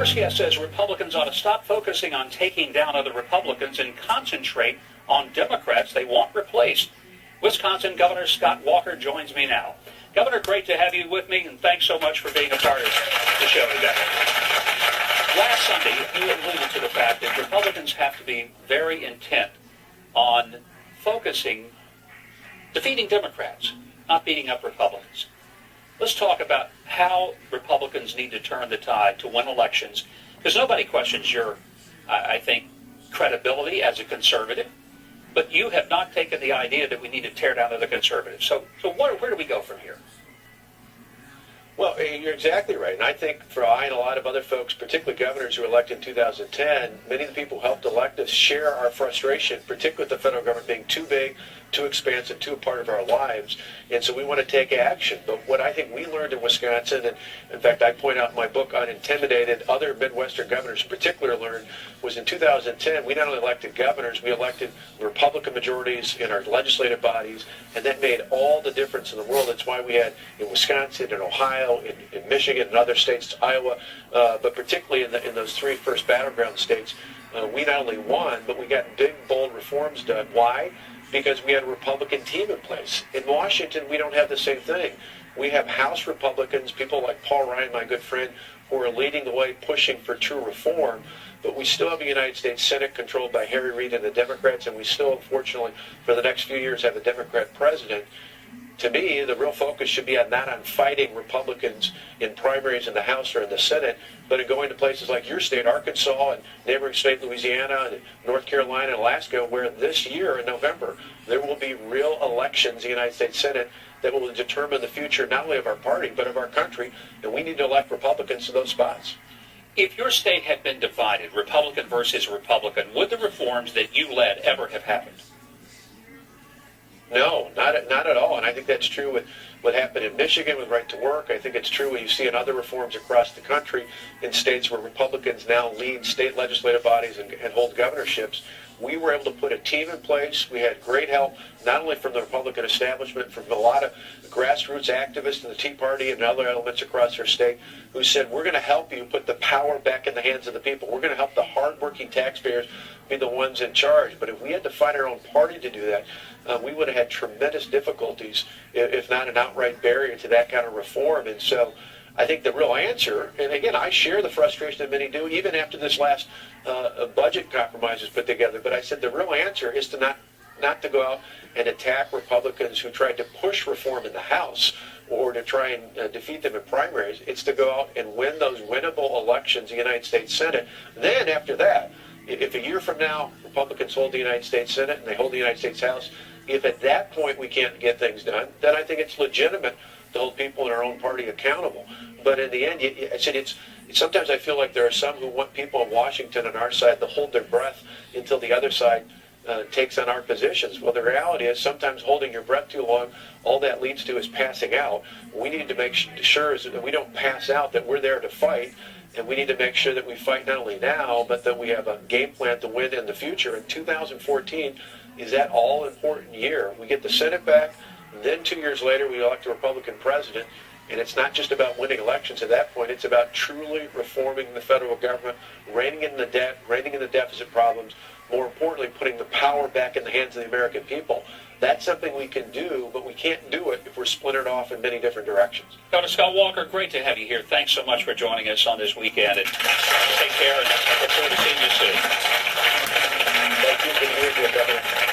first guest says Republicans ought to stop focusing on taking down other Republicans and concentrate on Democrats they want replaced. Wisconsin Governor Scott Walker joins me now. Governor, great to have you with me, and thanks so much for being a part of the show today. Last Sunday, you alluded to the fact that Republicans have to be very intent on focusing, defeating Democrats, not beating up Republicans. Let's talk about how Republicans need to turn the tide to win elections, because nobody questions your, I think, credibility as a conservative, but you have not taken the idea that we need to tear down other conservatives. So where do we go from here? Well, you're exactly right. And I think for I and a lot of other folks, particularly governors who were elected in 2010, many of the people who helped elect us share our frustration, particularly with the federal government being too big, too expansive, too a part of our lives. And so we want to take action. But what I think we learned in Wisconsin, and in fact I point out in my book Unintimidated, other Midwestern governors in particular learned, was in 2010 we not only elected governors, we elected Republican majorities in our legislative bodies, and that made all the difference in the world. That's why we had in Wisconsin, in Ohio, in Michigan, and other states, Iowa, but particularly in those three first battleground states, we not only won, but we got big, bold reforms done. Why? Because we had a Republican team in place. In Washington, we don't have the same thing. We have House Republicans, people like Paul Ryan, my good friend, who are leading the way, pushing for true reform, but we still have a United States Senate controlled by Harry Reid and the Democrats, and we still, unfortunately, for the next few years, have a Democrat president. To me, the real focus should be not on fighting Republicans in primaries in the House or in the Senate, but in going to places like your state, Arkansas, and neighboring state, Louisiana, and North Carolina, and Alaska, where this year in November, there will be real elections in the United States Senate that will determine the future not only of our party, but of our country, and we need to elect Republicans to those spots. If your state had been divided, Republican versus Republican, would the reforms that you led ever have happened? No, not at all. And I think that's true with what happened in Michigan with right to work. I think it's true when you see in other reforms across the country in states where Republicans now lead state legislative bodies and hold governorships. We were able to put a team in place. We had great help, not only from the Republican establishment, from a lot of grassroots activists in the Tea Party and other elements across our state who said, we're going to help you put the power back in the hands of the people. We're going to help the hardworking taxpayers be the ones in charge. But if we had to fight our own party to do that, we would have had tremendous difficulties, if not an outright barrier to that kind of reform. And so I think the real answer, and again, I share the frustration that many do, even after this last budget compromise was put together, but I said the real answer is to not to go out and attack Republicans who tried to push reform in the House or to try and defeat them in primaries. It's to go out and win those winnable elections in the United States Senate. Then after that, if a year from now Republicans hold the United States Senate and they hold the United States House, if at that point we can't get things done, then I think it's legitimate to hold people in our own party accountable. But in the end, I said sometimes I feel like there are some who want people in Washington on our side to hold their breath until the other side takes on our positions. Well, the reality is sometimes holding your breath too long, all that leads to is passing out. We need to make sure that we don't pass out, that we're there to fight, and we need to make sure that we fight not only now, but that we have a game plan to win in the future. And 2014 is that all-important year. We get the Senate back, then 2 years later we elect a Republican president, and it's not just about winning elections at that point, it's about truly reforming the federal government, reining in the debt, reining in the deficit problems, more importantly, putting the power back in the hands of the American people. That's something we can do, but we can't do it if we're splintered off in many different directions. Governor Scott Walker, great to have you here. Thanks so much for joining us on this weekend. And take care, and I look forward to seeing you soon. Thank you. Good to be with you, Governor.